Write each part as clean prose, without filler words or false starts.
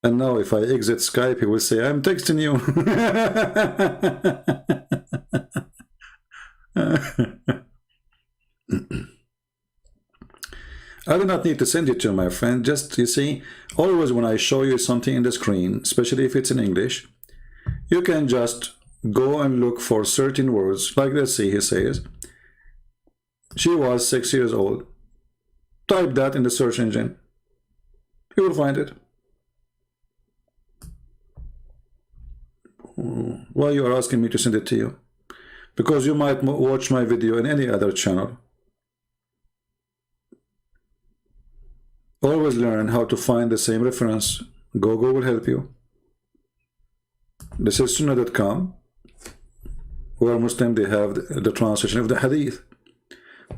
And now if I exit Skype, he will say, I'm texting you. I do not need to send it to my friend. Just, you see, always when I show you something in the screen, especially if it's in English, you can just go and look for certain words. Like, let's see, he says, she was 6 years old. Type that in the search engine. You will find it. Why you are asking me to send it to you? Because you might watch my video in any other channel. Always learn how to find the same reference. Google will help you. This is sunnah.com, where Muslim they have the translation of the hadith.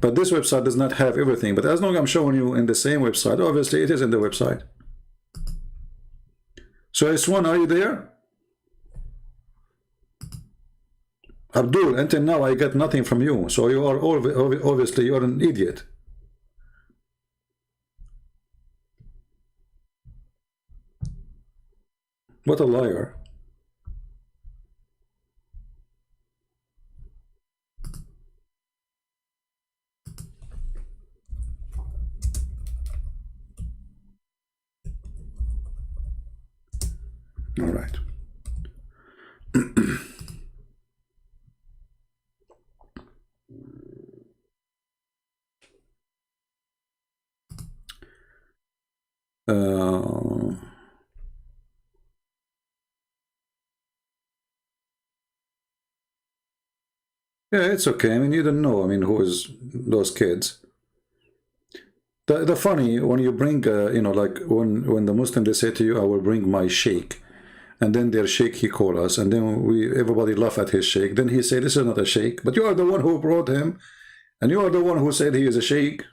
But this website does not have everything. But as long as I'm showing you in the same website, obviously it is in the website. So S1, are you there? Abdul, until now I got nothing from you. So you are obviously you're an idiot. What a liar. All right. Yeah, it's okay. I mean, you don't know. I mean, who is those kids? The funny when you bring, you know, like when the Muslim they say to you, "I will bring my sheikh," and then their sheikh he call us, and then everybody laugh at his sheikh. Then he say, "This is not a sheikh," but you are the one who brought him, and you are the one who said he is a sheikh.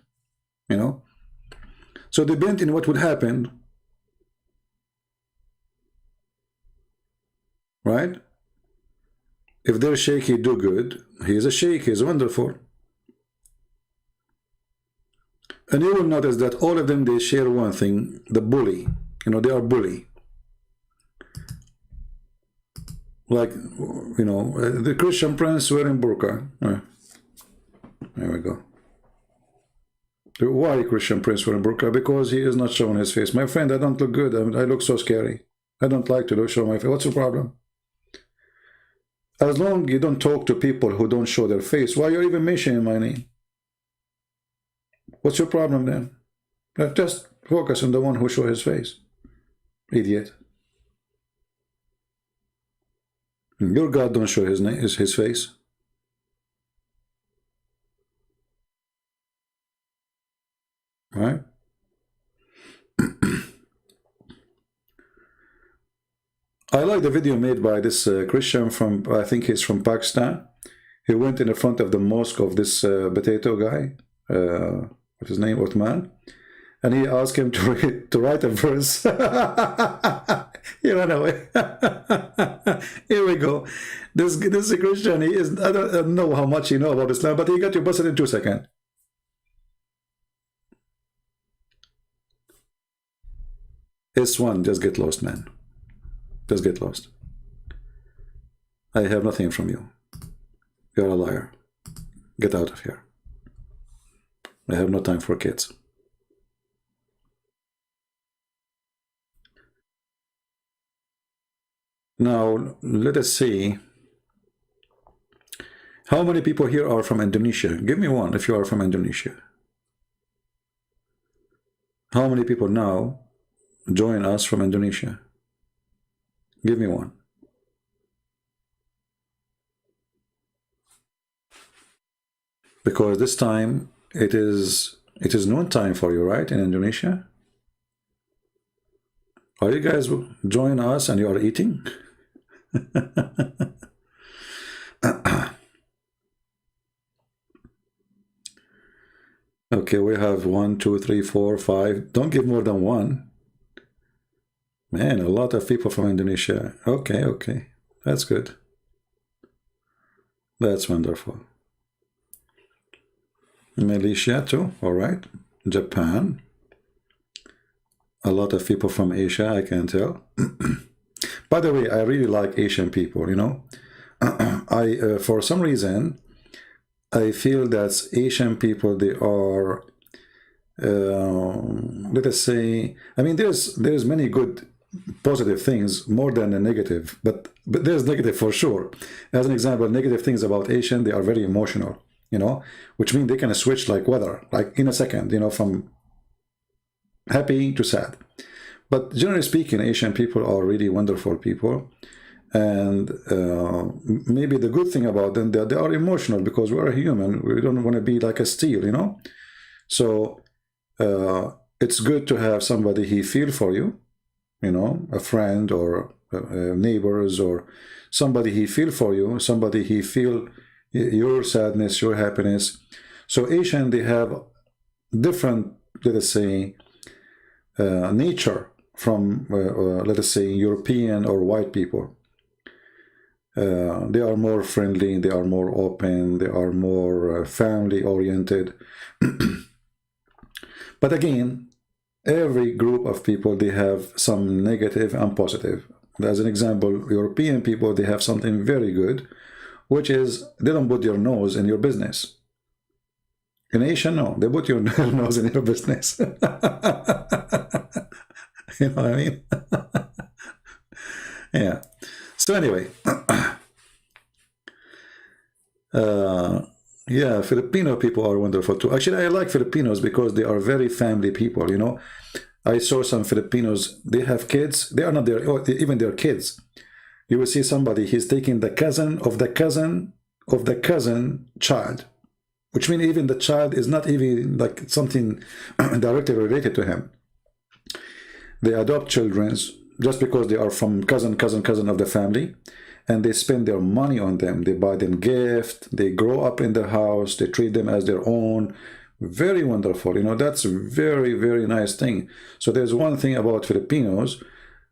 You know, so depending what would happen, right? If their sheikh he do good, he is a sheikh. He is wonderful. And you will notice that all of them, they share one thing, the bully. You know, they are bully. Like, you know, the Christian prince wearing burqa. There we go. Why Christian prince wearing burqa? Because he is not showing his face. My friend, I don't look good. I look so scary. I don't like to show my face. What's the problem? As long as you don't talk to people who don't show their face, why are you even mentioning my name? What's your problem then? Just focus on the one who shows his face. Idiot. Your God don't show his name, his face. Right? I like the video made by this Christian from, I think he's from Pakistan. He went in the front of the mosque of this potato guy, what's his name, Uthman, and he asked him to write a verse. He ran away. Here we go. This Christian, he is, I don't know how much he knows about Islam, but he got you busted in 2 seconds. S1, just get lost, man. Just get lost. I have nothing from you. You're a liar. Get out of here. I have no time for kids. Now, let us see. How many people here are from Indonesia? Give me one if you are from Indonesia. How many people now join us from Indonesia? Give me one. Because this time it is noon time for you, right, in Indonesia? Are you guys join us and you are eating? Okay, we have 1, 2, 3, 4, 5. Don't give more than one. Man, a lot of people from Indonesia. Okay, okay. That's good. That's wonderful. Malaysia too, all right. Japan. a lot of people from Asia, I can tell. By the way, I really like Asian people, you know. For some reason, I feel that Asian people, they are, let us say, I mean, there's many good positive things more than the negative, but there's negative for sure. As an example, negative things about Asian, they are very emotional, you know, which means they can switch like weather, like in a second, you know, from happy to sad. But generally speaking, Asian people are really wonderful people. And maybe the good thing about them, that they are emotional, because we're human. We don't want to be like a steel, you know. So it's good to have somebody he feel for you, you know, a friend or neighbors, or somebody he feel for you, somebody he feel your sadness, your happiness. So Asian, they have different, let us say, nature from, let us say, European or white people. They are more friendly, they are more open, they are more family oriented. But again, every group of people, they have some negative and positive. As an example, European people, they have something very good, which is they don't put your nose in your business. In Asia, no, they put your nose in your business. You know what I mean? Yeah. So anyway, yeah, Filipino people are wonderful too. Actually, I like Filipinos because they are very family people, you know. I saw some Filipinos, they have kids, they are not their, even their kids. You will see somebody, he's taking the cousin of the cousin of the cousin child, which means even the child is not even like something directly related to him. They adopt children just because they are from cousin of the family, and they spend their money on them. They buy them gifts, they grow up in their house, they treat them as their own. Very wonderful, you know, that's a very, very nice thing. So there's one thing about Filipinos,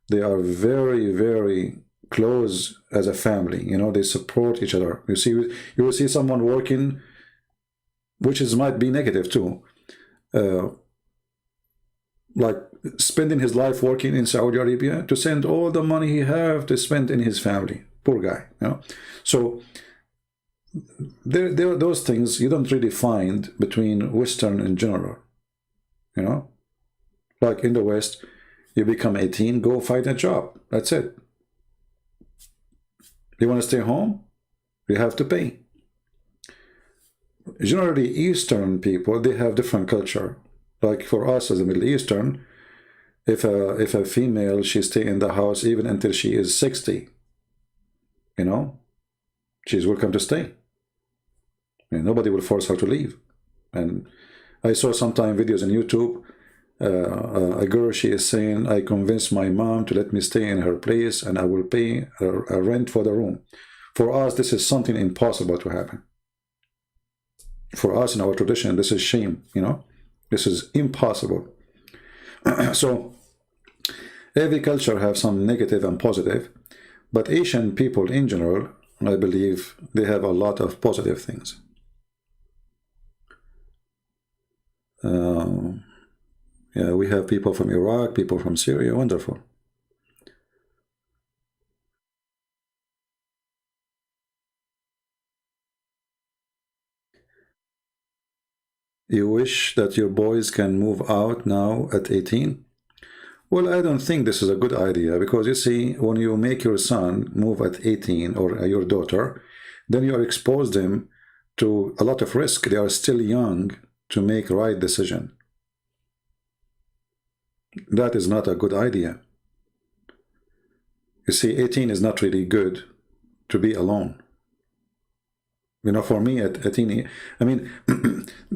they are very, very close as a family, you know, they support each other. You will see someone working, which is might be negative too, like spending his life working in Saudi Arabia to send all the money he have to spend in his family. Poor guy, you know. So there are those things you don't really find between Western in general, you know. Like in the West, you become 18, go find a job. That's it. You want to stay home? You have to pay. Generally, Eastern people, they have different culture. Like for us as a Middle Eastern, if a female, she stay in the house even until she is 60, you know, she's welcome to stay. And nobody will force her to leave. And I saw sometime videos on YouTube, a girl, she is saying, I convinced my mom to let me stay in her place and I will pay a rent for the room. For us, this is something impossible to happen. For us in our tradition, this is shame, you know. This is impossible. So every culture has some negative and positive, but Asian people in general, I believe they have a lot of positive things. Yeah, we have people from Iraq, people from Syria, wonderful. You wish that your boys can move out now at 18? Well, I don't think this is a good idea, because you see, when you make your son move at 18 or your daughter, then you expose them to a lot of risk. They are still young to make right decision. That is not a good idea. You see, 18 is not really good to be alone. You know, for me at 18, I mean,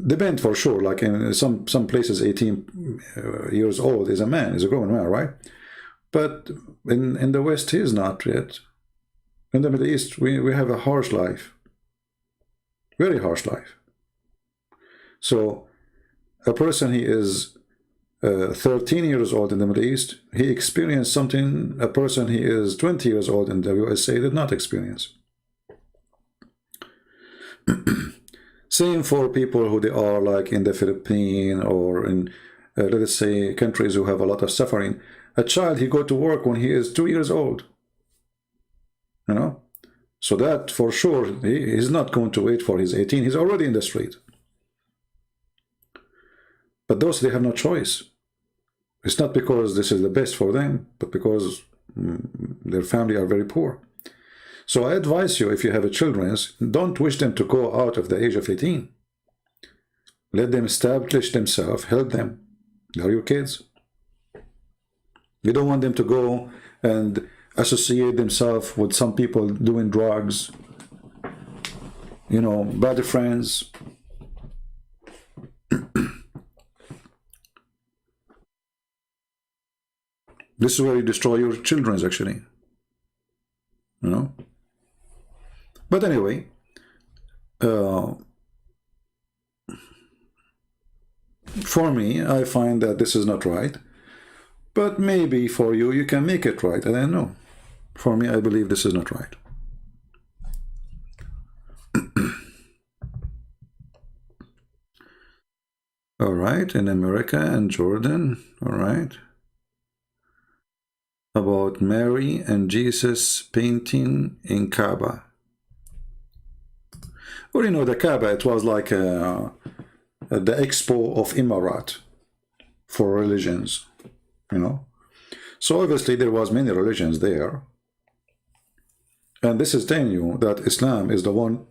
depend for sure. Like in some places, 18 years old is a man, is a grown man, right? But in the West, he is not yet. In the Middle East, we have a harsh life, very harsh life. So a person, he is 13 years old in the Middle East, he experienced something a person he is 20 years old in the USA did not experience. Same for people who they are like in the Philippines or in let us say, countries who have a lot of suffering. A child, he go to work when he is 2 years old. You know? So that, for sure, he's not going to wait for his 18. He's already in the street. But those, they have no choice. It's not because this is the best for them, but because their family are very poor. So I advise you, if you have a children, don't wish them to go out of the age of 18. Let them establish themselves, help them. They're your kids. You don't want them to go and associate themselves with some people doing drugs, you know, bad friends. This is where you destroy your children, actually. You know? But anyway, for me, I find that this is not right. But maybe for you, you can make it right. I don't know. For me, I believe this is not right. All right, in America and Jordan, all right. About Mary and Jesus painting in Kaaba. Well, you know, the Kaaba, it was like the expo of Emirat for religions, you know. So obviously there was many religions there. And this is telling you that Islam is the one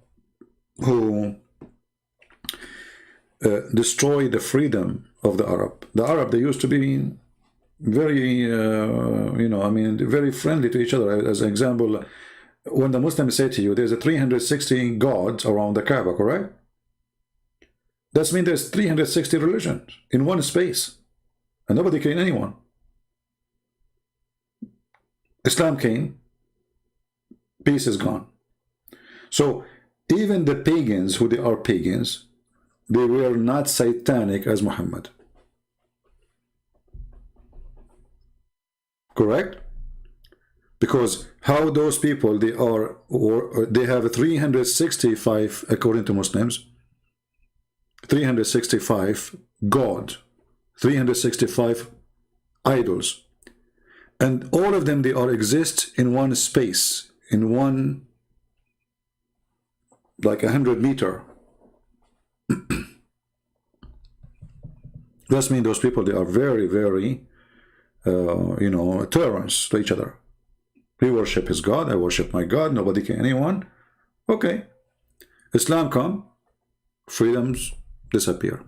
who destroyed the freedom of the Arab. The Arab, they used to be very, you know, I mean, very friendly to each other. As an example, when the Muslims say to you, there's a 360 gods around the Kaaba, correct? That means there's 360 religions in one space, and nobody killing anyone. Islam came, peace is gone. So even the pagans, who they are pagans, they were not satanic as Muhammad. Correct? Because how those people, they are, or they have 365, according to Muslims, 365 God, 365 idols, and all of them, they are exist in one space, in one, like 100 meter. That means those people, they are very, very, you know, tolerant to each other. He worship his God, I worship my God, nobody can anyone. Okay. Islam come, freedoms disappear.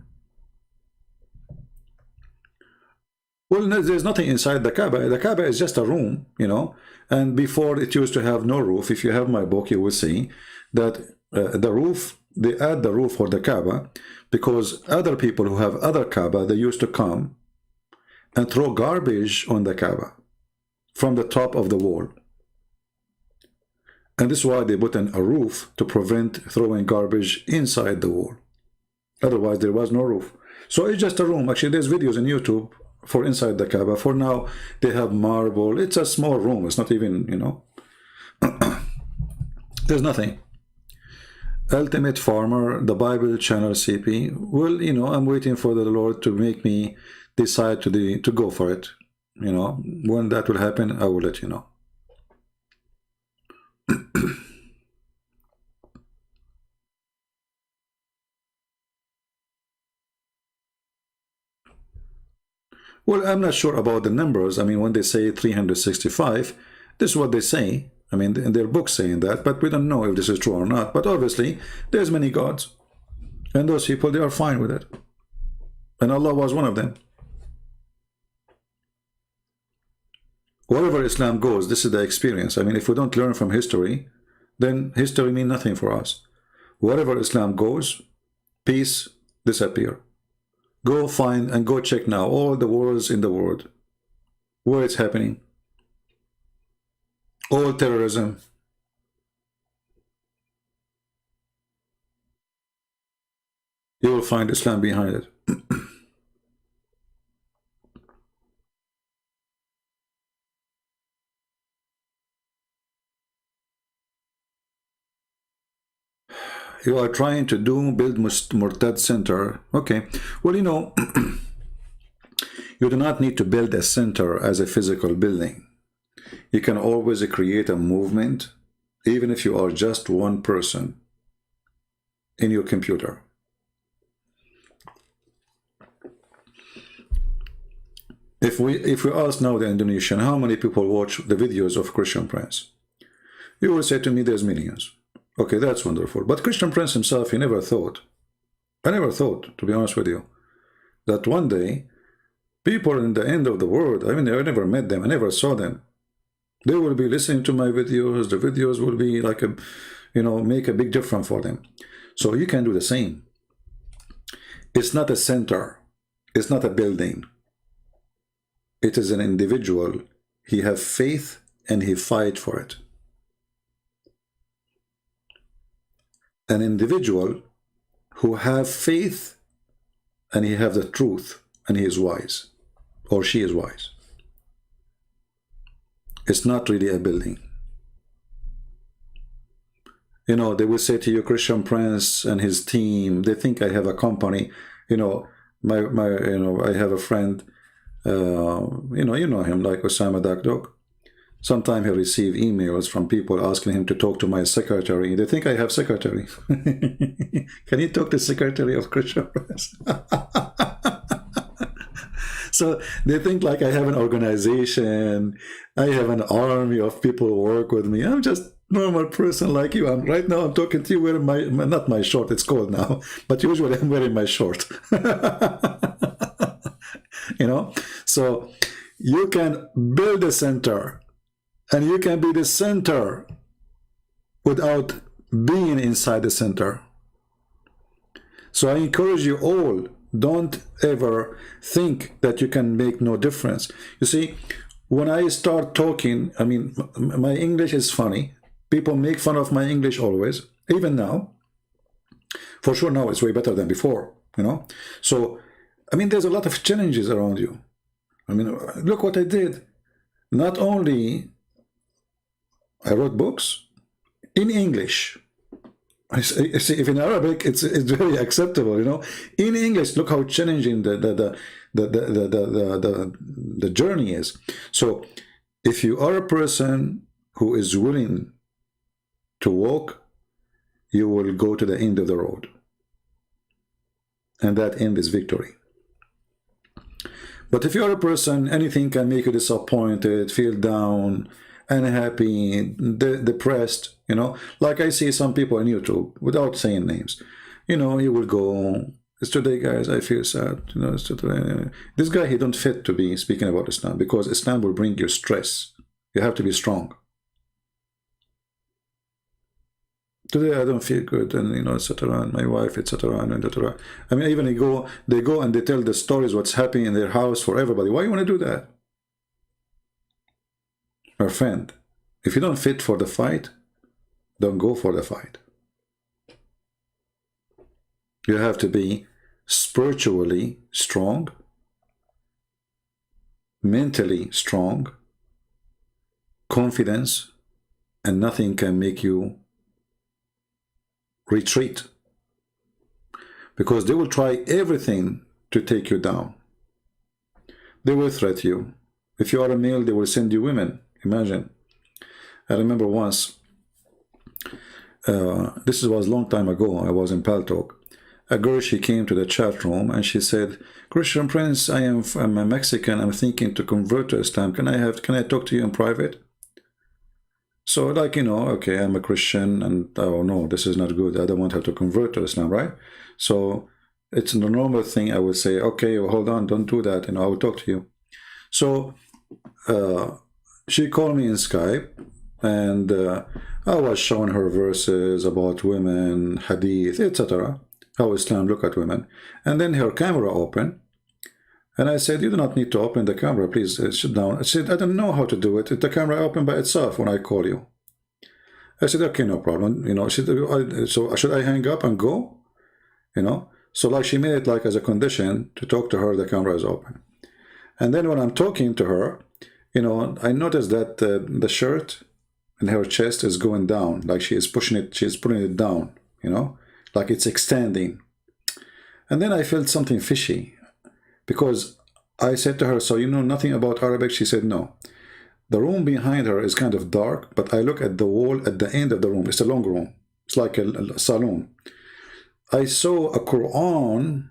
Well, there's nothing inside the Kaaba. The Kaaba is just a room, you know, and before it used to have no roof. If you have my book, you will see that the roof, they add the roof for the Kaaba because other people who have other Kaaba, they used to come and throw garbage on the Kaaba from the top of the wall. And this is why they put in a roof to prevent throwing garbage inside the wall. Otherwise, there was no roof. So it's just a room. Actually, there's videos on YouTube for inside the Kaaba. For now, they have marble. It's a small room. It's not even, you know, there's nothing. Ultimate Farmer, the Bible channel CP. Well, you know, I'm waiting for the Lord to make me decide to go for it. You know, when that will happen, I will let you know. Well, I'm not sure about the numbers. I mean, when they say 365, this is what they say. I mean, in their books saying that, but we don't know if this is true or not. But obviously, there's many gods. And those people, they are fine with it. And Allah was one of them. Wherever Islam goes, this is the experience. I mean, if we don't learn from history, then history means nothing for us. Wherever Islam goes, peace disappear. Go find and go check now all the wars in the world, where it's happening. All terrorism. You will find Islam behind it. You are trying to build Murtad Center. Okay. Well, you know, You do not need to build a center as a physical building. You can always create a movement, even if you are just one person in your computer. If we ask now the Indonesian, how many people watch the videos of Christian Prince? You will say to me, there's millions. Okay, that's wonderful. But Christian Prince himself, he never thought, I never thought, to be honest with you, that one day, people in the end of the world, I mean, I never met them, I never saw them. They will be listening to my videos, the videos will be like a, you know, make a big difference for them. So you can do the same. It's not a center. It's not a building. It is an individual. He have faith and he fight for it. An individual who have faith and he have the truth and he is wise, or she is wise. It's not really a building. You know, they will say to you, Christian Prince and his team, they think I have a company. You know, I have a friend, you know him, like Osama Dakdok. Sometimes he receive emails from people asking him to talk to my secretary. They think I have secretary. Can you talk to secretary of Christian Prince? So they think like I have an organization, I have an army of people who work with me. I'm just normal person like you. Right now I'm talking to you wearing my not my short, it's cold now, but usually I'm wearing my short. You know, so you can build a center and you can be the center without being inside the center. So I encourage you all, don't ever think that you can make no difference. You see, when I start talking, I mean, my English is funny. People make fun of my English always, even now. For sure now it's way better than before, you know. So, I mean, there's a lot of challenges around you. I mean, look what I did. Not only I wrote books in English. I see, if in Arabic it's very acceptable, you know. In English, look how challenging the journey is. So, if you are a person who is willing to walk, you will go to the end of the road, and that end is victory. But if you are a person, anything can make you disappointed, feel down, unhappy, depressed, you know, like I see some people on YouTube, without saying names, you know, you will go, it's today, guys, I feel sad, you know, it's today. This guy, he don't fit to be speaking about Islam, because Islam will bring you stress. You have to be strong. Today I don't feel good, and you know, etc. And my wife, etc. And etc. I mean, even they go and they tell the stories what's happening in their house for everybody. Why you want to do that? My friend, if you don't fit for the fight, don't go for the fight. You have to be spiritually strong, mentally strong, confidence, and nothing can make you retreat, because they will try everything to take you down. They will threat you. If you are a male, they will send you women. Imagine. I remember once, this was a long time ago, I was in Paltalk. A girl, she came to the chat room and she said, Christian Prince, I'm a Mexican, I'm thinking to convert to Islam. Can I talk to you in private? So, like, you know, okay, I'm a Christian, and oh no, this is not good. I don't want her to convert to Islam, right? So it's the normal thing. I would say, okay, well, hold on, don't do that. You know, I will talk to you. So she called me in Skype, and I was showing her verses about women, hadith, etc., how Islam look at women. And then her camera opened, and I said, you do not need to open the camera, please sit down. I said, I don't know how to do it. The camera opened by itself when I call you. I said, okay, no problem. You know, she said, so should I hang up and go? You know, so like she made it like as a condition to talk to her, the camera is open. And then when I'm talking to her, you know, I noticed that the shirt in her chest is going down, like she is pushing it, she is putting it down, you know, like it's extending. And then I felt something fishy, because I said to her, so you know nothing about Arabic? She said, no. The room behind her is kind of dark, but I look at the wall at the end of the room. It's a long room. It's like a saloon. I saw a Quran,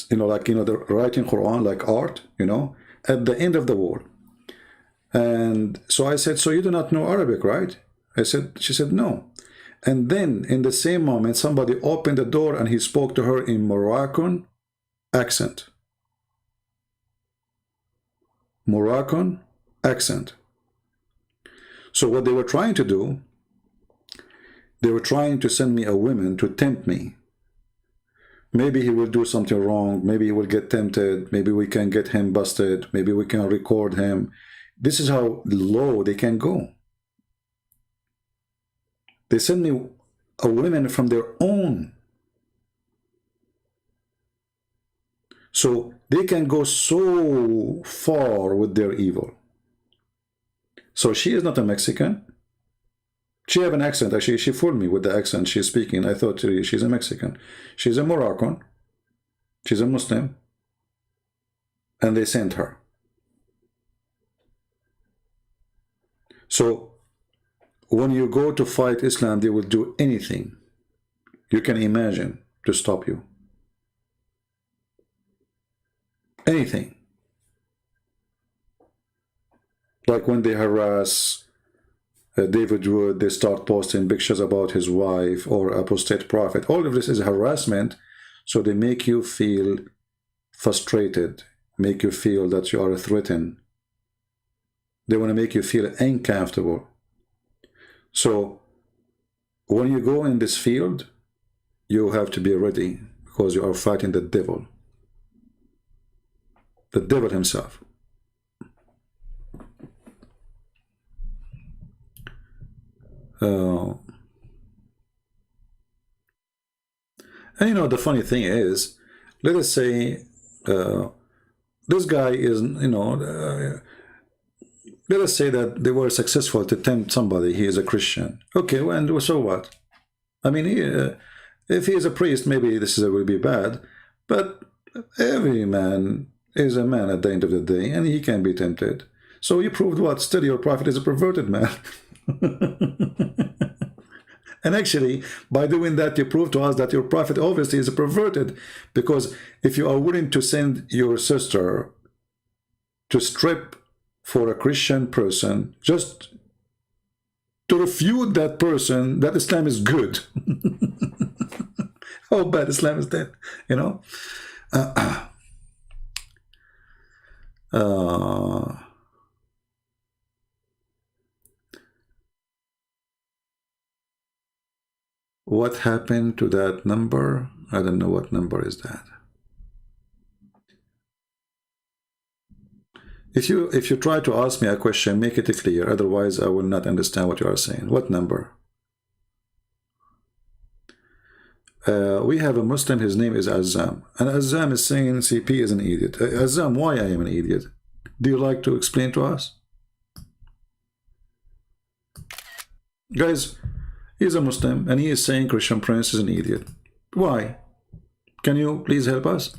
you know, like, you know, the writing Quran, like art, you know, at the end of the wall. And so I said, so you do not know Arabic, right? She said, no. And then in the same moment, somebody opened the door and he spoke to her in Moroccan accent. Moroccan accent. So what they were trying to do, they were trying to send me a woman to tempt me. Maybe he will do something wrong. Maybe he will get tempted. Maybe we can get him busted. Maybe we can record him. This is how low they can go. They send me a woman from their own. So they can go so far with their evil. So she is not a Mexican. She have an accent. Actually, she fooled me with the accent she's speaking. I thought she's a Mexican. She's a Moroccan. She's a Muslim. And they sent her. So when you go to fight Islam, they will do anything you can imagine to stop you. Anything. Like when they harass David Wood, they start posting pictures about his wife or apostate prophet. All of this is harassment, so they make you feel frustrated, make you feel that you are threatened. They want to make you feel uncomfortable. So when you go in this field, you have to be ready because you are fighting the devil. The devil himself. And you know, the funny thing is, let us say this guy is, you know, let us say that they were successful to tempt somebody. He is a Christian. Okay, well, and so what? I mean, if he is a priest, maybe this will be bad. But every man is a man at the end of the day, and he can be tempted. So you proved what? Still, your prophet is a perverted man. And actually, by doing that, you prove to us that your prophet obviously is a perverted. Because if you are willing to send your sister to strip for a Christian person, just to refute that person, that Islam is good. How bad Islam is that, you know? What happened to that number? I don't know what number is that. If you try to ask me a question, make it clear. Otherwise, I will not understand what you are saying. What number? We have a Muslim. His name is Azam, and Azam is saying CP is an idiot. Azam, why I am an idiot? Do you like to explain to us, guys? He's a Muslim, and he is saying Christian Prince is an idiot. Why? Can you please help us?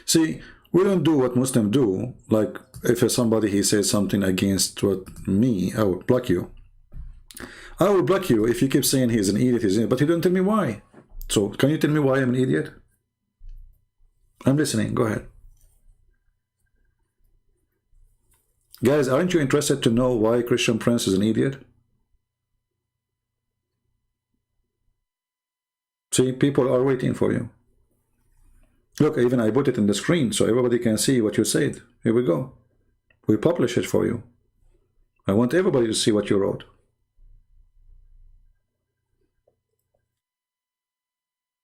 See, we don't do what Muslims do. Like, if somebody he says something against what me, I will block you. I will block you if you keep saying he's an idiot, but you don't tell me why. So, can you tell me why I'm an idiot? I'm listening. Go ahead. Guys, aren't you interested to know why Christian Prince is an idiot? See, people are waiting for you. Look, even I put it in the screen so everybody can see what you said. Here we go. We publish it for you. I want everybody to see what you wrote.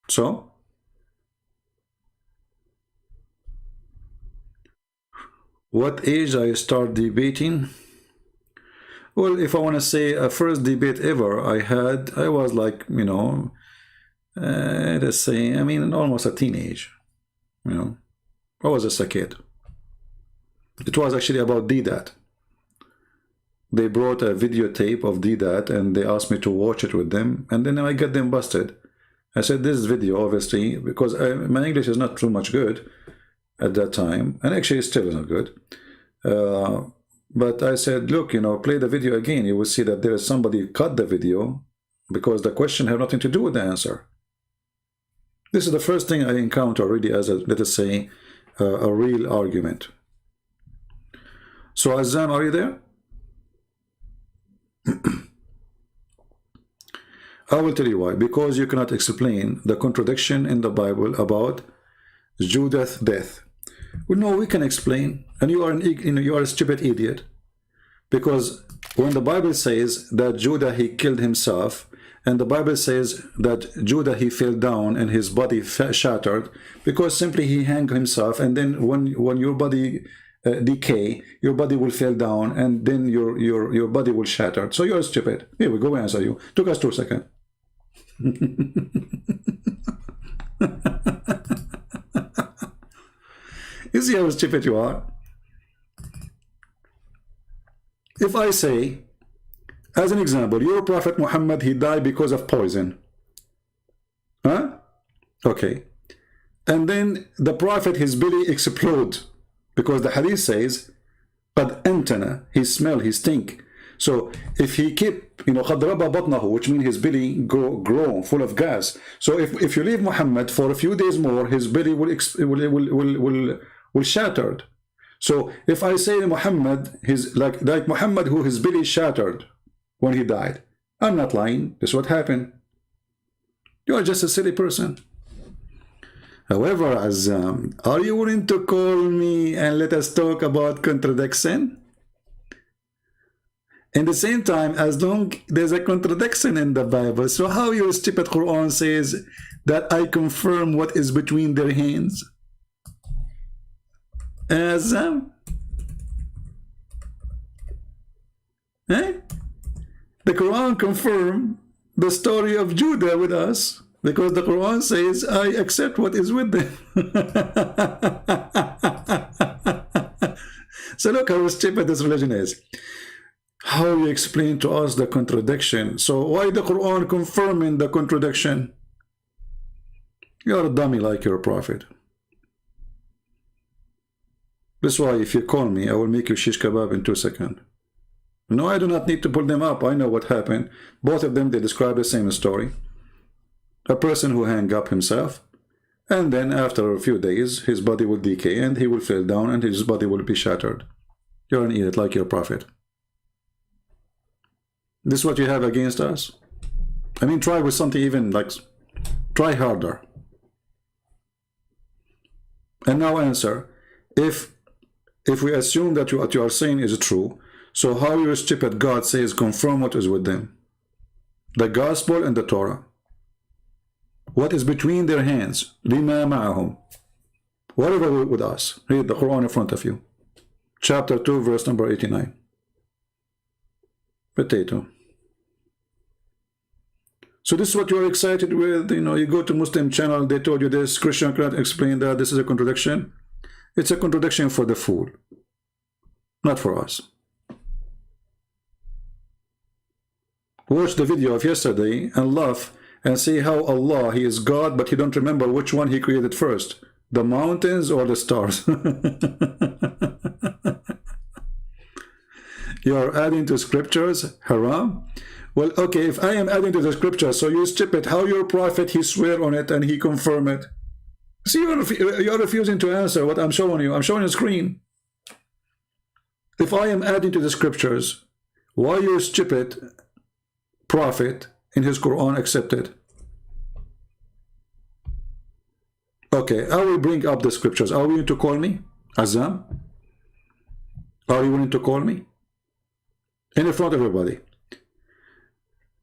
So, what age I start debating? Well, if I want to say a first debate ever I had, I was like, you know, let's say, I mean, almost a teenage, you know. I was just a kid. It was actually about DDAT. They brought a videotape of DDAT and they asked me to watch it with them, and then I got them busted. I said this video, obviously, because my English is not too much good at that time, and actually it still is not good. But I said, look, you know, play the video again. You will see that there is somebody cut the video because the question had nothing to do with the answer. This is the first thing I encounter really as a, let us say, a real argument. So Azam, are you there? I will tell you why. Because you cannot explain the contradiction in the Bible about Judah's death. Well, no, we can explain, and you are you are a stupid idiot. Because when the Bible says that Judah he killed himself, and the Bible says that Judah he fell down and his body shattered, because simply he hanged himself, and then when your body decay, your body will fall down, and then your body will shatter. So you're stupid. Here we go, we answer you. Took us 2 seconds. You see how stupid you are? If I say, as an example, your Prophet Muhammad, he died because of poison. Huh? Okay. And then the Prophet, his belly explode, because the hadith says, قَدْ أَنْتَنَا, he smell, he stink. So if he keep, you know, قَدْ رَبَى بَطْنَهُ, which means his belly grow full of gas. So if you leave Muhammad for a few days more, his belly will shattered. So if I say Muhammad, his like Muhammad who his belly shattered when he died, I'm not lying. This is what happened. You are just a silly person. However, Azam, are you willing to call me and let us talk about contradiction? In the same time, as long there's a contradiction in the Bible, so how your stupid Quran says that I confirm what is between their hands? Azam? Eh? The Quran confirmed the story of Judah with us, because the Quran says, I accept what is with them. So look how stupid this religion is. How you explain to us the contradiction. So why the Quran confirming the contradiction? You're a dummy like your prophet. That's why if you call me, I will make you shish kebab in 2 seconds. No, I do not need to pull them up. I know what happened. Both of them, they describe the same story. A person who hung up himself, and then after a few days, his body will decay, and he will fall down, and his body will be shattered. You're an idiot like your prophet. This is what you have against us? I mean, try with something even like, try harder. And now answer. If we assume that what you are saying is true, so how your stupid God says confirm what is with them? The gospel and the Torah. What is between their hands? لِمَا مَعَهُمْ. Whatever with us. Read the Quran in front of you. Chapter 2, verse number 89. Potato. So this is what you are excited with. You know, you go to Muslim channel, they told you this, Christian cannot explain that, this is a contradiction. It's a contradiction for the fool, not for us. Watch the video of yesterday and laugh and see how Allah, He is God, but you don't remember which one He created first, the mountains or the stars. You are adding to scriptures, haram. Well, okay, if I am adding to the scriptures, so you stupid, how your prophet, he swear on it and he confirm it. See, you're refusing to answer what I'm showing you. I'm showing you a screen. If I am adding to the scriptures, why your stupid prophet in his Quran accepted? Okay, I will bring up the scriptures. Are you willing to call me? Azam? Are you willing to call me? In front of everybody.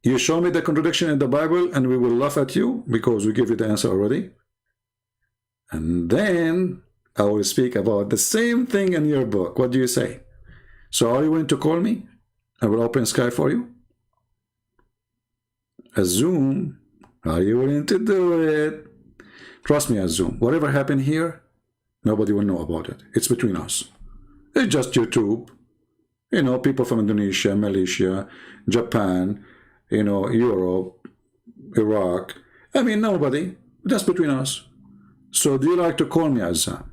You show me the contradiction in the Bible and we will laugh at you because we give you the answer already. And then I will speak about the same thing in your book. What do you say? So are you willing to call me? I will open Skype for you. Zoom. Are you willing to do it? Trust me, Zoom. Whatever happened here, nobody will know about it. It's between us. It's just YouTube. You know, people from Indonesia, Malaysia, Japan, you know, Europe, Iraq, I mean, nobody. That's between us. So do you like to call me Azam?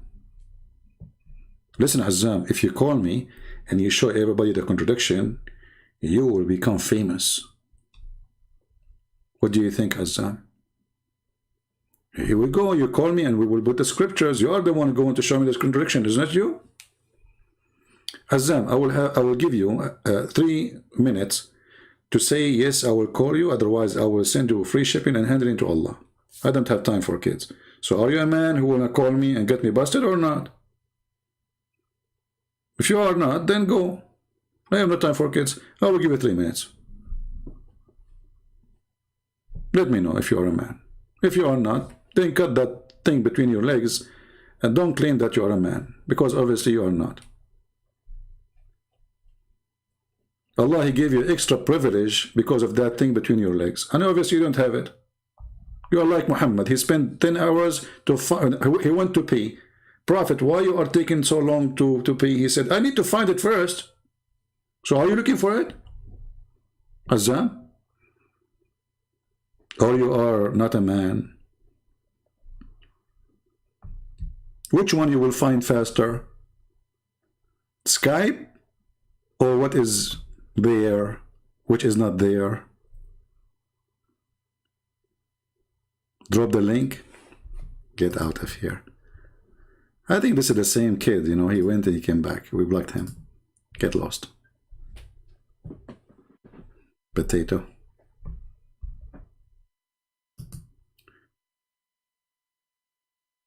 Listen, Azam, if you call me and you show everybody the contradiction, you will become famous. What do you think, Azam? Here we go. You call me and we will put the scriptures. You are the one going to show me this contradiction, isn't it you? Azam, I will give you 3 minutes to say yes, I will call you. Otherwise, I will send you free shipping and hand it to Allah. I don't have time for kids. So are you a man who will call me and get me busted or not? If you are not, then go. I have no time for kids. I will give you 3 minutes. Let me know if you are a man. If you are not, then cut that thing between your legs and don't claim that you are a man, because obviously you are not. Allah, He gave you extra privilege because of that thing between your legs, and obviously you don't have it. You are like Muhammad. He spent 10 hours to find, he went to pee. Prophet, why you are taking so long to pee? He said, I need to find it first. So are you looking for it, Azam? Or you are not a man? Which one you will find faster? Skype? Or what is there, which is not there? Drop the link. Get out of here. I think this is the same kid, you know, he went and he came back. We blocked him. Get lost. Potato.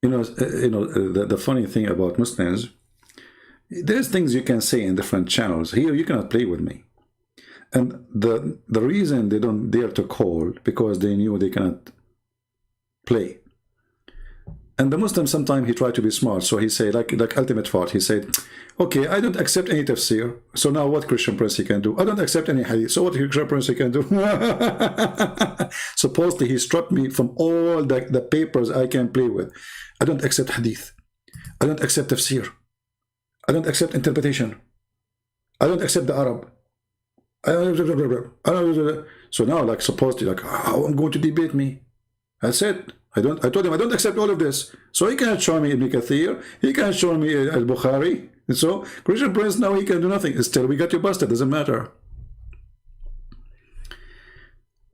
The funny thing about Muslims, there's things you can say in different channels. Here, you cannot play with me. And the reason they don't dare to call, because they knew they cannot play. And the Muslim, sometimes he tried to be smart. So he said, like Ultimate Fart, he said, okay, I don't accept any tafsir. So now what Christian Prince he can do? I don't accept any hadith. So what Christian Prince he can do? Supposedly he struck me from all the papers I can play with. I don't accept hadith. I don't accept tafsir. I don't accept interpretation. I don't accept the Arab. So now, like, supposedly, like, how I'm going to debate me? That's it. I told him I don't accept all of this. So he cannot show me Ibn Kathir. He can't show me Al-Bukhari. And so Christian Prince, now he can do nothing. Still, we got you busted. Doesn't matter.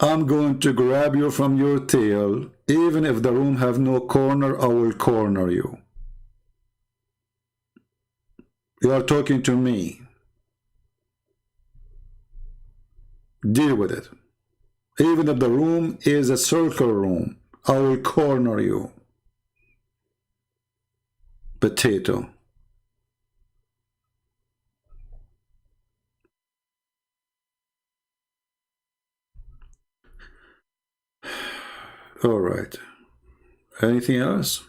I'm going to grab you from your tail. Even if the room have no corner, I will corner you. You are talking to me. Deal with it. Even if the room is a circle room, I will corner you. Potato. All right. Anything else?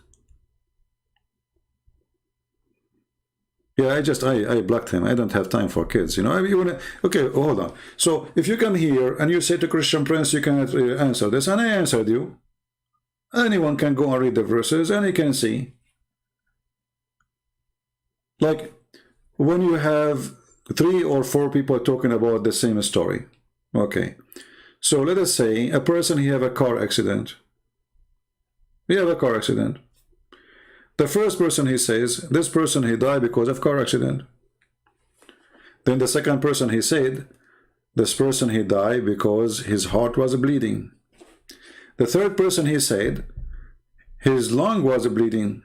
Yeah, I blocked him. I don't have time for kids, you know. I mean, okay, hold on. So if you come here and you say to Christian Prince, you cannot answer this, and I answered you. Anyone can go and read the verses, and he can see. Like, when you have 3 or 4 people talking about the same story. Okay. So let us say a person, he have a car accident. He have a car accident. The first person, he says, this person, he died because of car accident. Then the second person, he said, this person, he died because his heart was bleeding. The third person, he said, his lung was bleeding.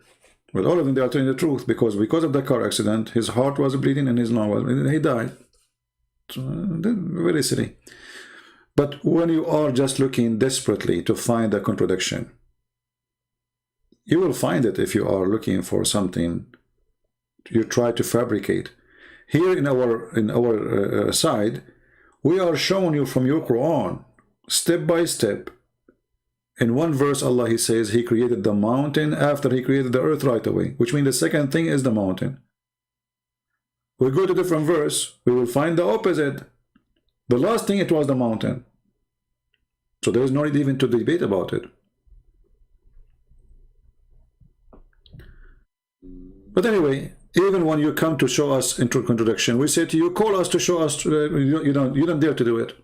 Well, all of them, they are telling the truth, because of the car accident, his heart was bleeding and his lung was bleeding, he died. So, very silly. But when you are just looking desperately to find a contradiction, you will find it if you are looking for something you try to fabricate. Here in our side, we are showing you from your Quran, step by step. In one verse, Allah, he says, he created the mountain after he created the earth right away, which means the second thing is the mountain. We go to a different verse, we will find the opposite. The last thing, it was the mountain. So there is no need even to debate about it. But anyway, even when you come to show us into contradiction, we say to you, call us to show us, you don't dare to do it.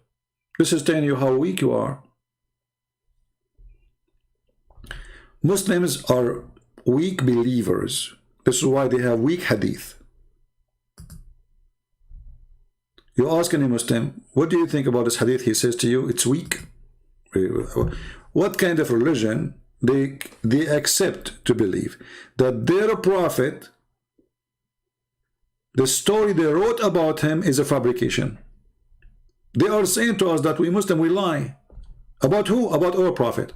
This is telling you how weak you are. Muslims are weak believers. This is why they have weak hadith. You ask any Muslim, what do you think about this hadith? He says to you, it's weak. What kind of religion they accept to believe that their prophet, the story they wrote about him, is a fabrication? They are saying to us that we Muslim, we lie. About who? About our prophet.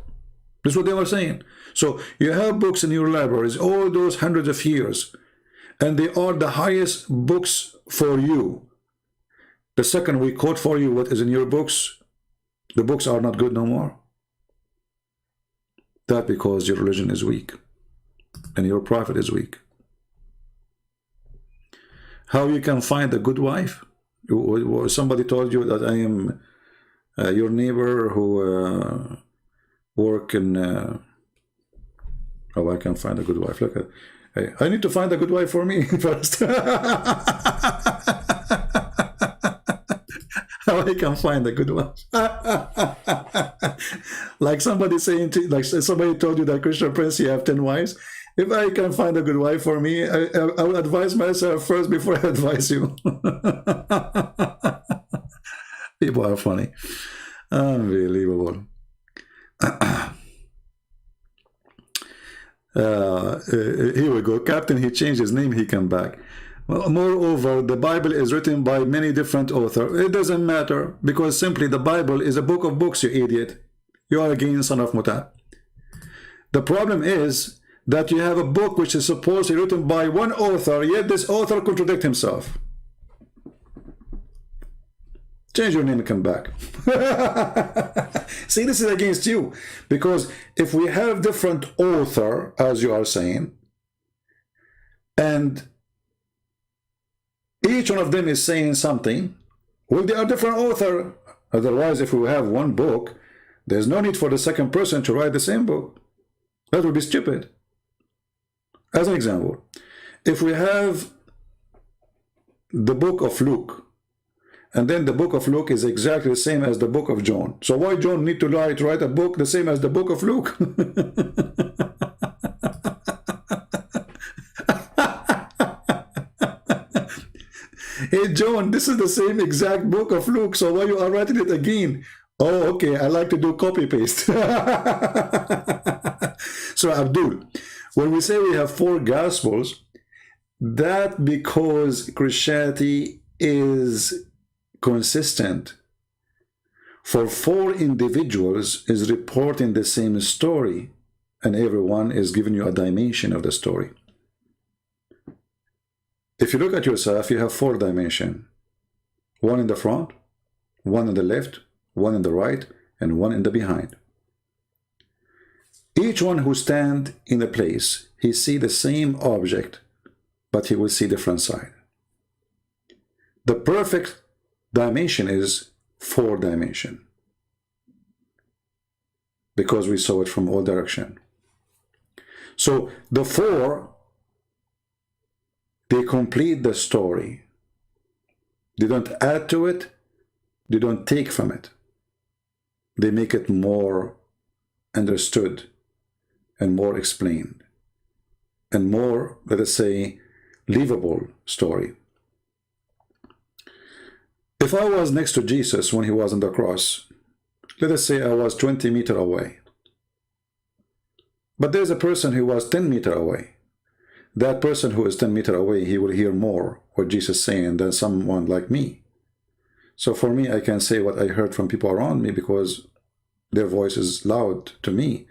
This is what they were saying. So you have books in your libraries all those hundreds of years, and they are the highest books for you. The second we quote for you what is in your books, the books are not good no more. That because your religion is weak and your prophet is weak. How you can find a good wife? Somebody told you that I am your neighbor who work in oh, I can find a good wife. Look at, hey, I need to find a good wife for me first. How I can find a good wife? Like somebody saying to, like somebody told you that Christian Prince, you have 10 wives. If I can find a good wife for me, I will advise myself first before I advise you. People are funny. Unbelievable. Here we go. Captain, he changed his name, he came back. Well, moreover, the Bible is written by many different authors. It doesn't matter, because simply the Bible is a book of books, you idiot. You are again son of Muta. The problem is that you have a book which is supposedly written by one author, yet this author contradicts himself. Change your name and come back. See, this is against you. Because if we have different author, as you are saying, and each one of them is saying something, well, they are different author. Otherwise, if we have one book, there's no need for the second person to write the same book. That would be stupid. As an example, if we have the book of Luke, and then the book of Luke is exactly the same as the book of John. So why John need to write a book the same as the book of Luke? Hey John, this is the same exact book of Luke, so why you are writing it again? Oh, okay, I like to do copy-paste. So Abdul, when we say we have 4 Gospels, that because Christianity is consistent for 4 individuals is reporting the same story, and everyone is giving you a dimension of the story. If you look at yourself, you have 4 dimensions. 1 in the front, 1 in the left, 1 in the right, and 1 in the behind. Each one who stands in a place, he see the same object, but he will see different side. The perfect dimension is 4 dimension, because we saw it from all direction. So the 4, they complete the story. They don't add to it, they don't take from it. They make it more understood and more explained and more, let us say, livable story. If I was next to Jesus when he was on the cross, let us say I was 20 meters away, but there's a person who was 10 meters away. That person who is 10 meters away, he will hear more what Jesus is saying than someone like me. So for me, I can say what I heard from people around me because their voice is loud to me.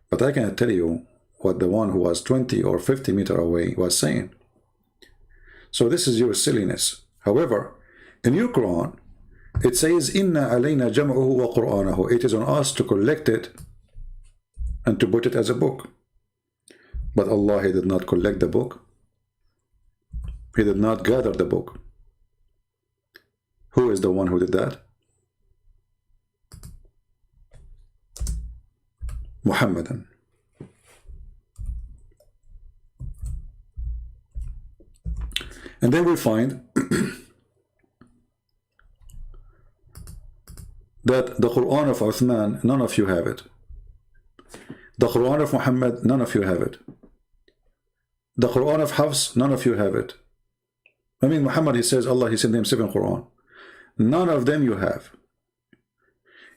But I cannot tell you what the one who was 20 or 50 meters away was saying. So this is your silliness. However, in your Quran, it says, Inna alayna jam'uhu wa Qur'anahu. It is on us to collect it and to put it as a book. But Allah, He did not collect the book. He did not gather the book. Who is the one who did that? Muhammadan. And then we find that the Quran of Uthman, none of you have it. The Quran of Muhammad, none of you have it. The Quran of Hafs, none of you have it. I mean, Muhammad, he says Allah, he sent him 7 Quran. None of them you have.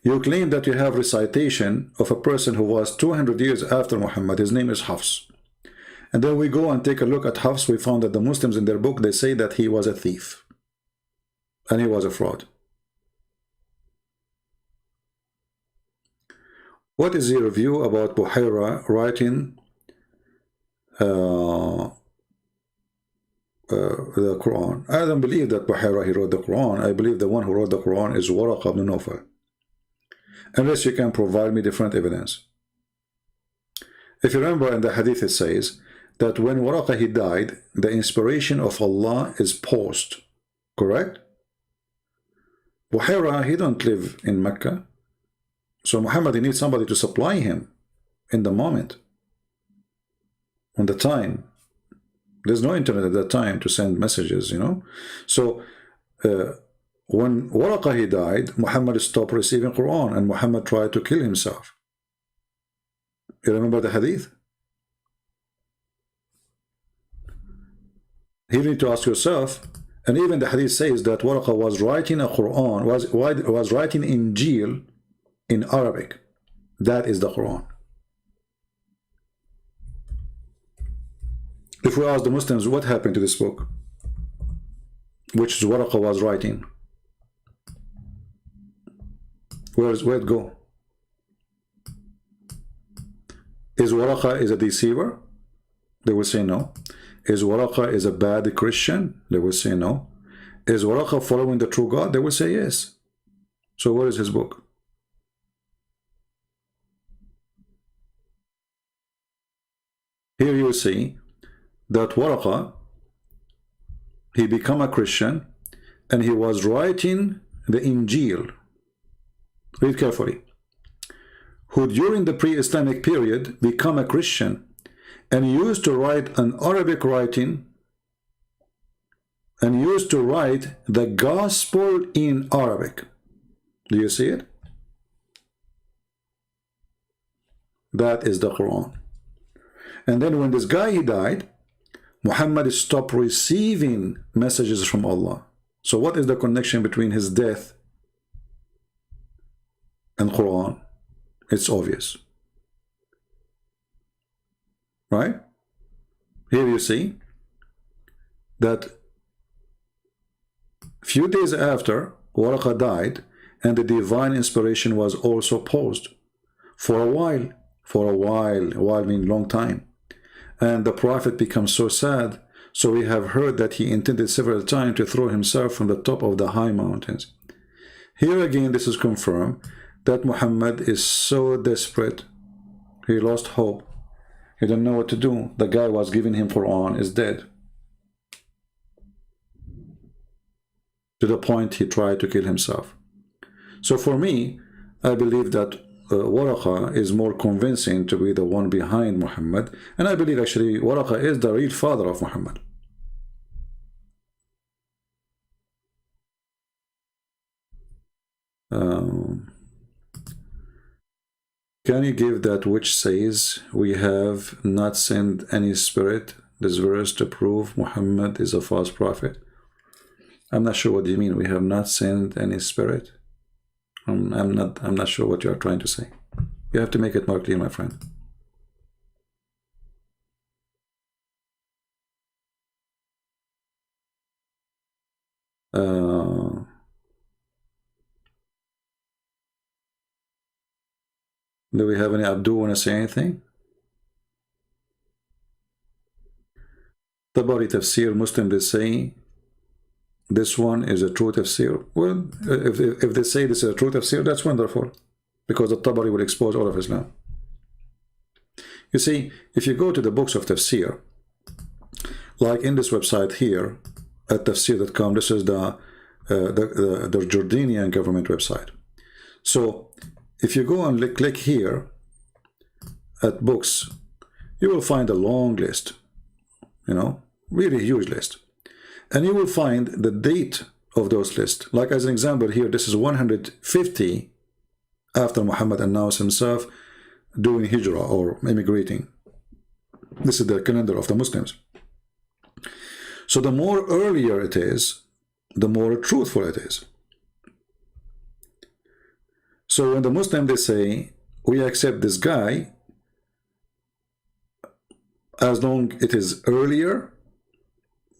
You claim that you have recitation of a person who was 200 years after Muhammad. His name is Hafs. And then we go and take a look at Hafs. We found that the Muslims in their book, they say that he was a thief. And he was a fraud. What is your view about Buhaira writing the Quran? I don't believe that Buhaira, he wrote the Quran. I believe the one who wrote the Quran is Waraq ibn Nawfal. Unless you can provide me different evidence. If you remember in the hadith it says that when Waraq he died, the inspiration of Allah is paused. Correct? Buhaira, he don't live in Mecca. So Muhammad, he needs somebody to supply him in the moment. On the time. There's no internet at that time to send messages, you know. So when Waraqah he died, Muhammad stopped receiving Quran and Muhammad tried to kill himself. You remember the hadith? Here you need to ask yourself, and even the hadith says that Waraqah was writing a Quran, was writing Injil in Arabic. That is the Quran. If we ask the Muslims what happened to this book, which Waraqah was writing, where'd it go? Is Waraqah is a deceiver? They will say no. Is Waraqah is a bad Christian? They will say no. Is Waraqah following the true God? They will say yes. So where is his book? Here you see that Waraqah, he became a Christian and he was writing the Injil. Read carefully. Who during the pre-Islamic period become a Christian and used to write an Arabic writing and used to write the gospel in Arabic. Do you see it? That is the Quran. And then when this guy he died, Muhammad stopped receiving messages from Allah. So what is the connection between his death and Quran? It's obvious. Right? Here you see that few days after Waraqah died and the divine inspiration was also paused for a while. A while means long time. And the Prophet becomes so sad, so we have heard that he intended several times to throw himself from the top of the high mountains. Here again, this is confirmed that Muhammad is so desperate, he lost hope. He didn't know what to do. The guy was giving him Quran is dead. To the point he tried to kill himself. So for me, I believe that Waraqah is more convincing to be the one behind Muhammad, and I believe actually Waraqah is the real father of Muhammad. Can you give that which says we have not sent any spirit, this verse, to prove Muhammad is a false prophet? I'm not sure what you mean. We have not sent any spirit. I'm not sure what you are trying to say. You have to make it more clear, my friend. Do we have any Abdul want to say anything? Tabari Tafsir, Muslim, they say this one is a true tafsir. Well, if they say this is a true tafsir, that's wonderful, because the Tabari will expose all of Islam. You see, if you go to the books of tafsir, like in this website here at tafsir.com, this is the Jordanian government website. So if you go and click here at books, you will find a long list, you know, really huge list. And you will find the date of those lists. Like as an example here, this is 150 after Muhammad announced himself doing hijrah or immigrating. This is the calendar of the Muslims. So the more earlier it is, the more truthful it is. So when the Muslim, they say, we accept this guy as long it is earlier,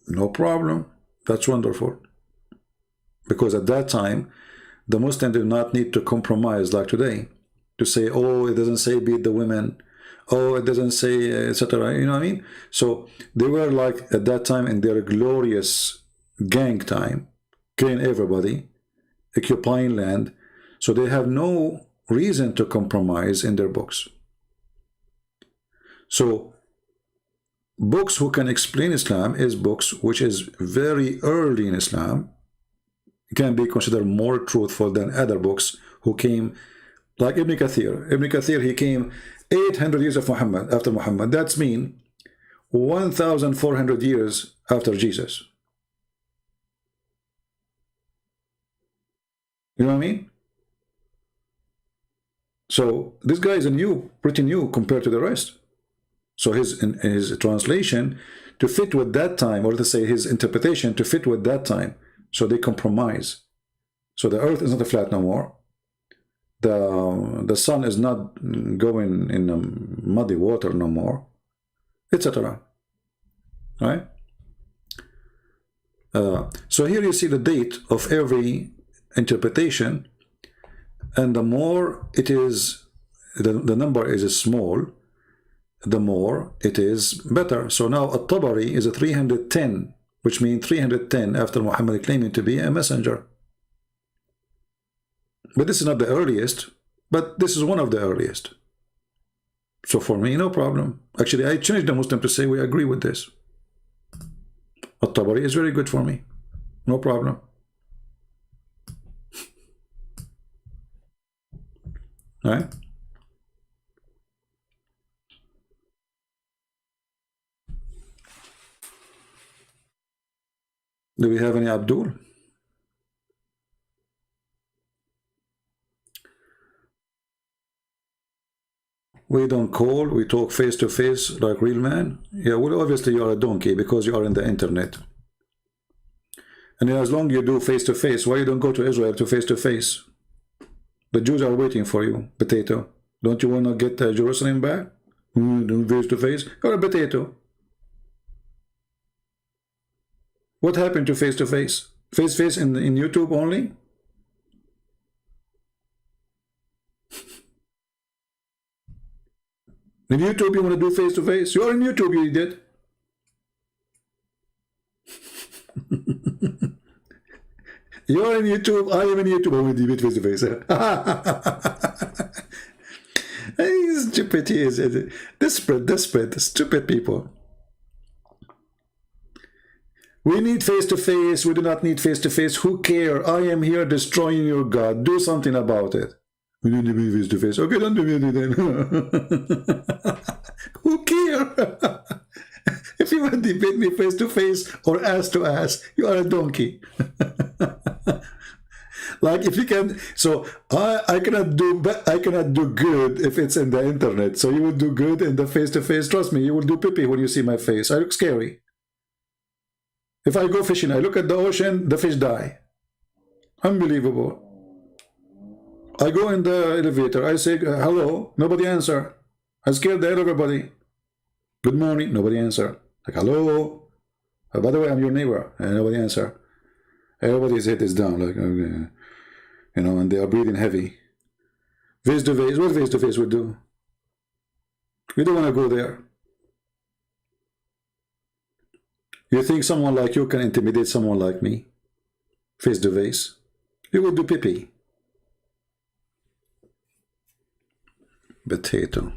no problem. That's wonderful. Because at that time, the Muslim did not need to compromise like today. To say, oh, it doesn't say beat the women. Oh, it doesn't say, etc. You know what I mean? So they were like, at that time, in their glorious gang time, killing everybody, occupying land. So they have no reason to compromise in their books. So books who can explain Islam is books which is very early in Islam, can be considered more truthful than other books who came, like Ibn Kathir. Ibn Kathir, he came 800 years of Muhammad, after Muhammad. That's mean 1,400 years after Jesus. You know what I mean? So this guy is pretty new compared to the rest. So his translation to fit with that time, or to say his interpretation to fit with that time. So they compromise. So the earth is not a flat no more. The sun is not going in muddy water no more, etc. Right? So here you see the date of every interpretation, and the more it is, the number is small, the more it is better. So now At-Tabari is a 310, which means 310 after Muhammad claiming to be a messenger. But this is not the earliest, but this is one of the earliest. So for me, no problem. Actually, I changed the Muslim to say we agree with this. At-Tabari is very good for me. No problem. Right? Do we have any Abdul? We don't call, we talk face to face like real man. Yeah, well, obviously you are a donkey because you are in the internet. And as long as you do face to face, why you don't go to Israel to face to face? The Jews are waiting for you, potato. Don't you want to get Jerusalem back? Face to face? You're a potato. What happened to face to face? Face to face in YouTube only? In YouTube you want to do face to face? You're in YouTube, you idiot. You're in YouTube, I am in YouTube, I want to do it face to face. Stupid, he is desperate, stupid people. We need face-to-face. We do not need face-to-face. Who care? I am here destroying your God. Do something about it. We need to be face-to-face. Okay, don't do it then. Who care? If you want to debate me face-to-face or ass-to-ass, you are a donkey. Like if you can, so I cannot do good if it's in the internet. So you will do good in the face-to-face. Trust me, you will do pee-pee when you see my face. I look scary. If I go fishing, I look at the ocean, the fish die. Unbelievable. I go in the elevator, I say, hello, nobody answer. I scared the hell of everybody. Good morning, nobody answer. Like, hello. By the way, I'm your neighbor. And nobody answer. Everybody's head is down, like, okay. You know, and they are breathing heavy. Face to face, what face to face would do? We don't want to go there. You think someone like you can intimidate someone like me? Face to face? You will do pee-pee. Potato.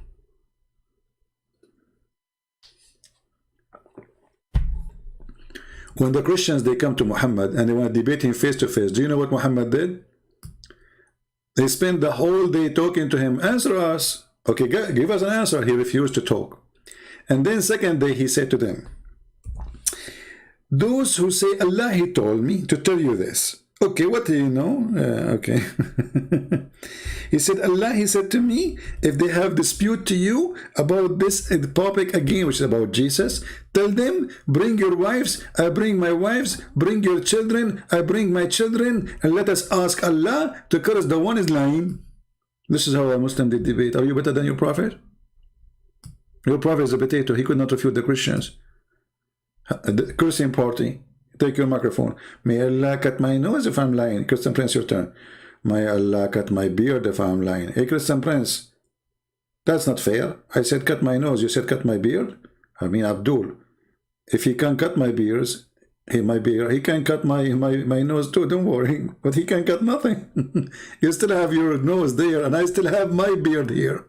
When the Christians, they come to Muhammad and they want to debate him face to face, do you know what Muhammad did? They spent the whole day talking to him. Answer us. Okay, give us an answer. He refused to talk. And then second day he said to them, those who say, Allah, he told me to tell you this. Okay, what do you know? Okay. He said, Allah, he said to me, if they have dispute to you about this topic again, which is about Jesus, tell them, bring your wives, I bring my wives, bring your children, I bring my children, and let us ask Allah to curse the one is lying. This is how a Muslim did debate. Are you better than your prophet? Your prophet is a potato. He could not refute the Christians. The Christian party. Take your microphone. May Allah cut my nose if I'm lying. Christian Prince, your turn. May Allah cut my beard if I'm lying. Hey, Christian Prince, that's not fair. I said cut my nose. You said cut my beard? I mean, Abdul, if he can cut my beards, he can cut my nose too. Don't worry. But he can cut nothing. You still have your nose there, and I still have my beard here.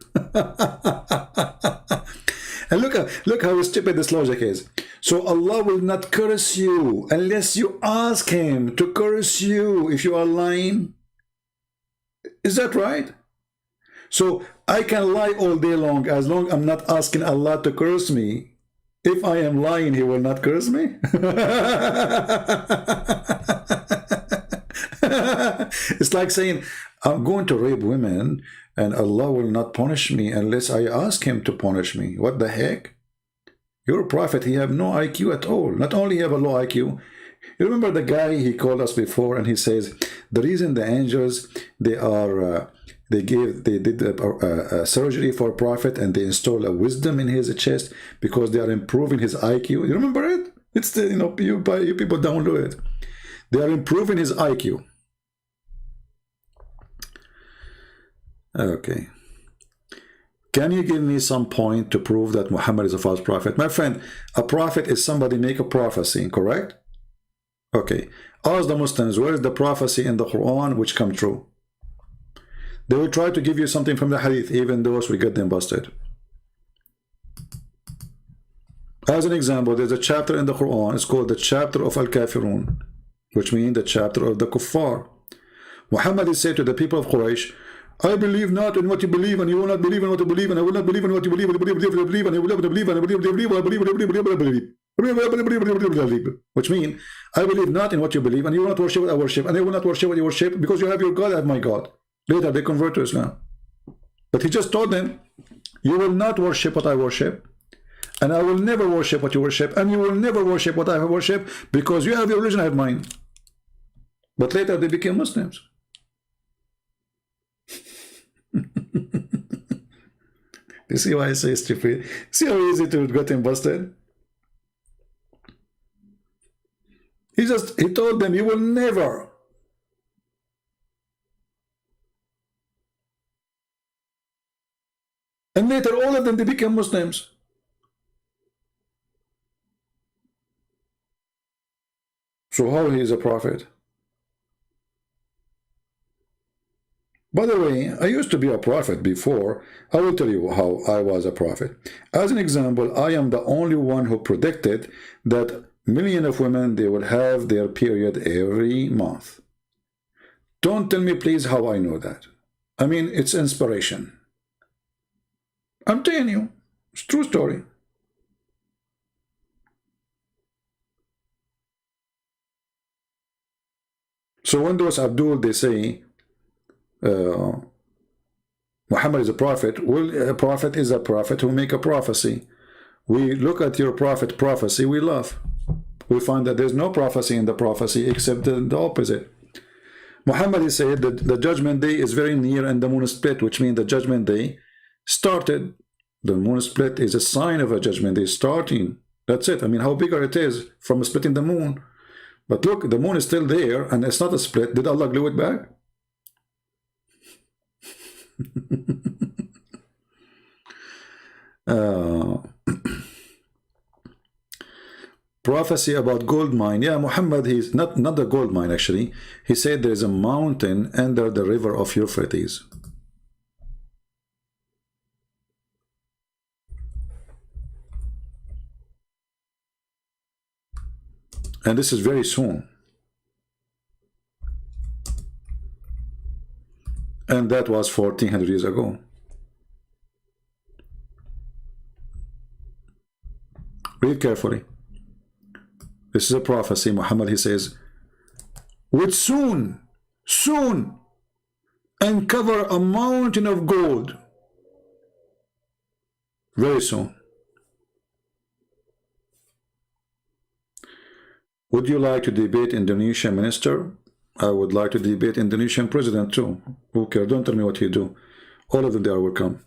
And look how stupid this logic is. So Allah will not curse you unless you ask him to curse you if you are lying. Is that right? So I can lie all day long as long as I'm not asking Allah to curse me. If I am lying, he will not curse me. It's like saying, I'm going to rape women and Allah will not punish me unless I ask him to punish me. What the heck? You're a prophet. He have no IQ at all. Not only have a low IQ. You remember the guy he called us before, and he says the reason the angels they did a surgery for a prophet and they install a wisdom in his chest because they are improving his IQ. You remember it? It's the you people download it. They are improving his IQ. Okay. Can you give me some point to prove that Muhammad is a false prophet? My friend, a prophet is somebody make a prophecy, correct? Okay. Ask the Muslims, where is the prophecy in the Quran which come true? They will try to give you something from the hadith, even those we get them busted. As an example, there's a chapter in the Quran, it's called the chapter of Al-Kafirun, which means the chapter of the Kuffar. Muhammad is said to the people of Quraysh, I believe not in what you believe, and you will not believe in what you believe, and I will not believe in what you believe, and I believe, and I will not believe, and I believe, which means, I believe not in what you believe, and you will not worship what I worship, and I will not worship what you worship, because you have your God, I have my God. Later, they convert to Islam. But he just told them, you will not worship what I worship, and I will never worship what you worship, and you will never worship what I worship, because you have your religion, I have mine. But later, they became Muslims. You see why I say stupid? See how easy to get him busted? He told them, you will never. And later, all of them, they became Muslims. So how he is a prophet? By the way, I used to be a prophet before. I will tell you how I was a prophet. As an example, I am the only one who predicted that millions of women, they would have their period every month. Don't tell me, please, how I know that. I mean, it's inspiration. I'm telling you, it's a true story. So when those Abdul, they say, Muhammad is a prophet. Well, a prophet is a prophet who make a prophecy. We look at your prophecy, we laugh. We find that there's no prophecy in the prophecy except the opposite. Muhammad said that the judgment day is very near and the moon split, which means the judgment day started. The moon split is a sign of a judgment day starting. That's it. I mean, how bigger it is from splitting the moon. But look, the moon is still there and it's not a split. Did Allah glue it back? Prophecy about gold mine. Yeah, Muhammad, he's not the gold mine actually. He said there is a mountain under the river of Euphrates. And this is very soon. And that was 1400 years ago. Read carefully. This is a prophecy. Muhammad, he says, would soon uncover a mountain of gold. Very soon. Would you like to debate Indonesian minister? I would like to debate Indonesian president too. Who cares? Don't tell me what you do. All of them, they are welcome.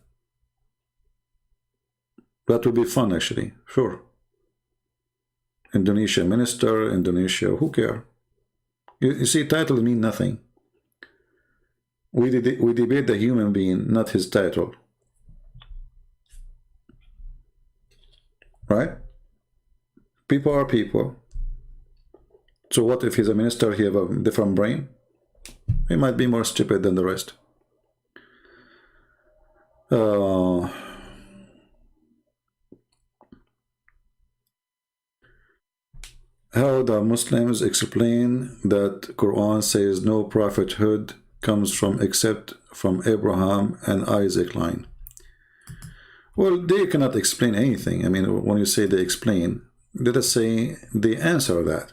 That would be fun, actually. Sure. Indonesian minister, Indonesia, who cares? You see, title mean nothing. We debate the human being, not his title. Right? People are people. So what if he's a minister, he have a different brain? He might be more stupid than the rest. How the Muslims explain that Quran says no prophethood comes from except from Abraham and Isaac line? Well, they cannot explain anything. I mean, when you say they explain, let us say they answer that.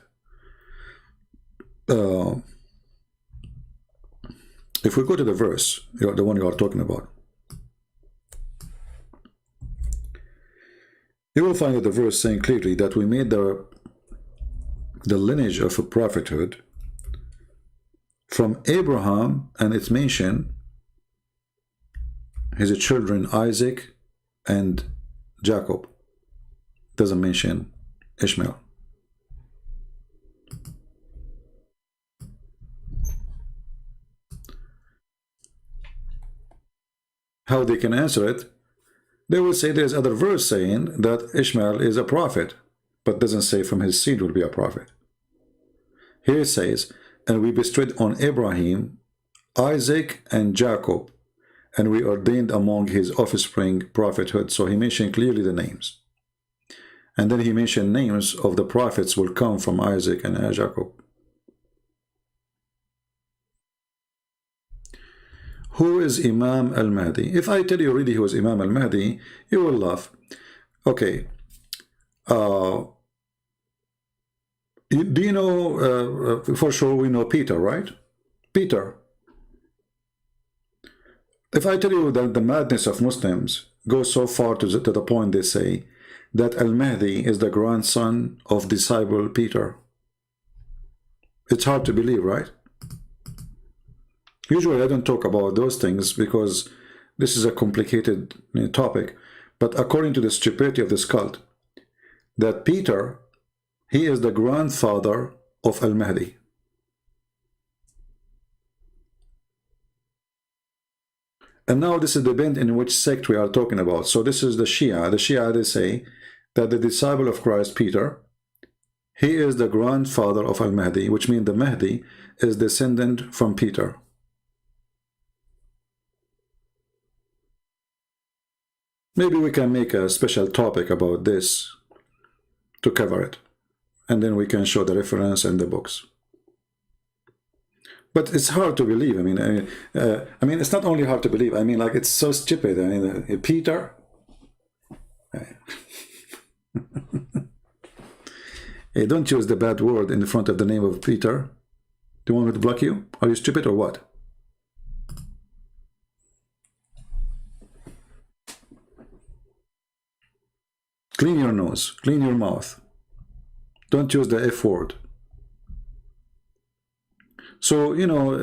If we go to the verse, the one you are talking about, you will find that the verse saying clearly that we made the lineage of a prophethood from Abraham, and it's mentioned his children Isaac and Jacob. Doesn't mention Ishmael. How they can answer it? They will say there's other verse saying that Ishmael is a prophet, but doesn't say from his seed will be a prophet. Here it says, and we bestowed on Abraham, Isaac, and Jacob, and we ordained among his offspring prophethood. So he mentioned clearly the names. And then he mentioned names of the prophets will come from Isaac and Jacob. Who is Imam al-Mahdi? If I tell you really who is Imam al-Mahdi, you will laugh. Okay. Do you know, for sure we know Peter, right? Peter. If I tell you that the madness of Muslims goes so far to the point they say that al-Mahdi is the grandson of disciple Peter. It's hard to believe, right? Usually I don't talk about those things because this is a complicated topic. But according to the stupidity of this cult, that Peter, he is the grandfather of al-Mahdi. And now this is the bent in which sect we are talking about. So this is the Shia. The Shia, they say that the disciple of Christ, Peter, he is the grandfather of al-Mahdi, which means the Mahdi is descendant from Peter. Maybe we can make a special topic about this to cover it. And then we can show the reference and the books. But it's hard to believe. I mean, it's not only hard to believe. I mean, like, it's so stupid. I mean, Peter. Hey, don't use the bad word in front of the name of Peter. Do you want me to block you? Are you stupid or what? Clean your nose. Clean your mouth. Don't use the F word. So, you know,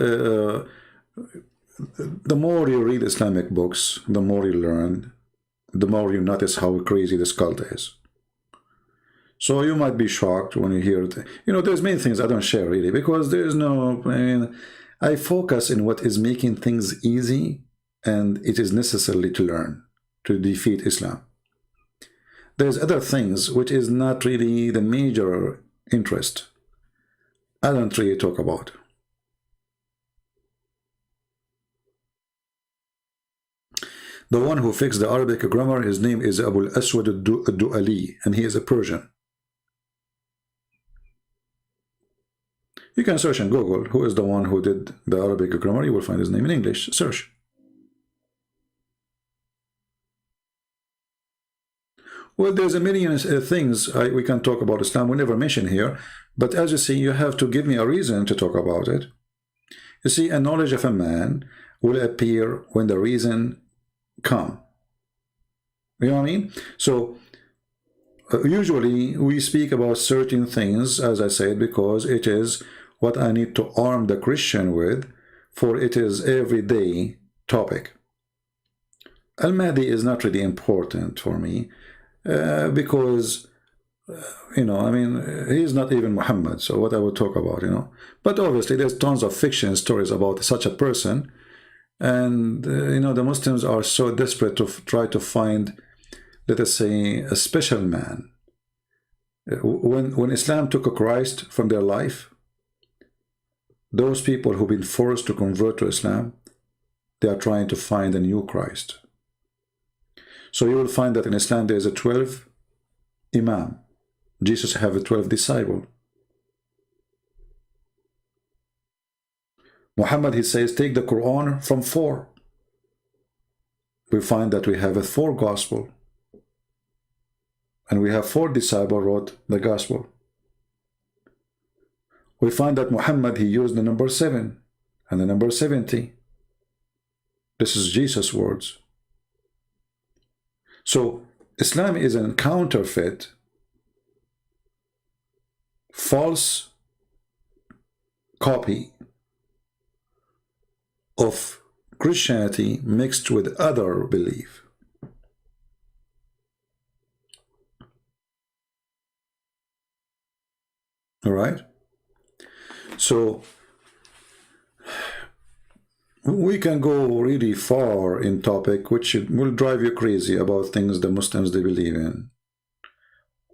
the more you read Islamic books, the more you learn, the more you notice how crazy this cult is. So you might be shocked when you hear it. You know, there's many things I don't share really, because there's no, I mean, I focus in what is making things easy, and it is necessary to learn to defeat Islam. There's other things which is not really the major interest. I don't really talk about. The one who fixed the Arabic grammar, his name is Abu al-Aswad al-Du'ali, and he is a Persian. You can search in Google who is the one who did the Arabic grammar. You will find his name in English. Search. Well, there's a million things we can talk about Islam. We never mention here. But as you see, you have to give me a reason to talk about it. You see, a knowledge of a man will appear when the reason come. You know what I mean? So usually we speak about certain things, as I said, because it is what I need to arm the Christian with, for it is everyday topic. Al-Mahdi is not really important for me because, you know, I mean, he's not even Muhammad, so what I would talk about, you know. But obviously there's tons of fiction stories about such a person, and, you know, the Muslims are so desperate to try to find, let us say, a special man. When Islam took a Christ from their life, those people who've been forced to convert to Islam, they are trying to find a new Christ. So you will find that in Islam there is a 12 Imam. Jesus have a 12 disciple. Muhammad, he says, take the Quran from 4. We find that we have a 4 gospel. And we have 4 disciples wrote the gospel. We find that Muhammad, he used the number 7 and the number 70. This is Jesus' words. So Islam is a counterfeit, false copy of Christianity mixed with other belief. All right? So we can go really far in topic, which will drive you crazy about things the Muslims they believe in.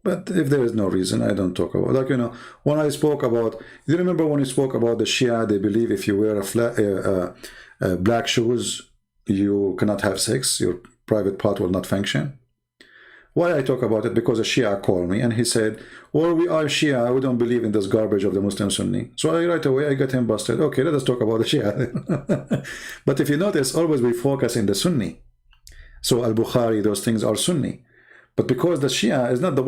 But if there is no reason, I don't talk about. Like, you know, when I spoke about, do you remember when we spoke about the Shia? They believe if you wear a black shoes, you cannot have sex. Your private part will not function. Why I talk about it? Because a Shia called me and he said, well, we are Shia, we don't believe in this garbage of the Muslim Sunni. So right away I got him busted. Okay, let us talk about the Shia. But if you notice, always we focus in the Sunni. So Al-Bukhari, those things are Sunni. But because the Shia is not the one